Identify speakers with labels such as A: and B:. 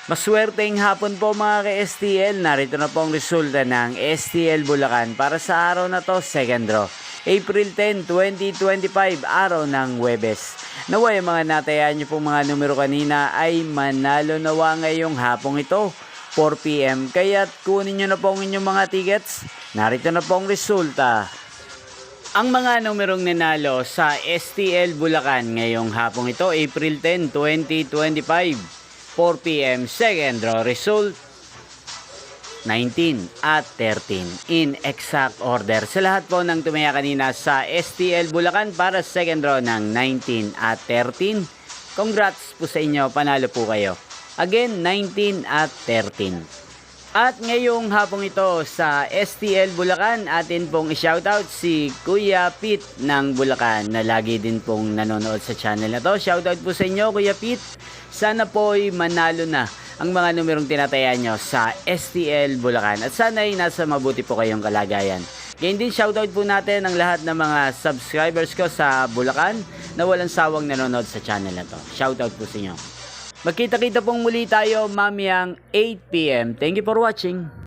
A: Maswerteng hapon po mga ka-STL. Narito na po ang resulta ng STL Bulacan para sa araw na to, second draw. April 10, 2025, araw ng Huwebes. Naway mga natayaan nyo pong mga numero kanina ay manalo nawa ngayong hapong ito, 4 PM. Kaya't kunin nyo na po ang inyong mga tickets. Narito na po ang resulta. Ang mga numerong nanalo sa STL Bulacan ngayong hapong ito, April 10, 2025. 4 PM, second draw result 19 at 13 in exact order. Sa lahat po ng tumaya kanina sa STL Bulacan para second draw ng 19 at 13, congrats po sa inyo, panalo po kayo. Again, 19 at 13. At ngayong hapong ito sa STL Bulacan, atin pong i-shoutout si Kuya Pete ng Bulacan na lagi din pong nanonood sa channel na to. Shoutout po sa inyo Kuya Pete. Sana po'y manalo na ang mga numerong tinatayan nyo sa STL Bulacan. At sana'y nasa mabuti po kayong kalagayan. Ngayon din shoutout po natin ang lahat ng mga subscribers ko sa Bulacan na walang sawang nanonood sa channel na to. Shoutout po sa inyo. Magkita-kita pong muli tayo mamayang 8 PM. Thank you for watching.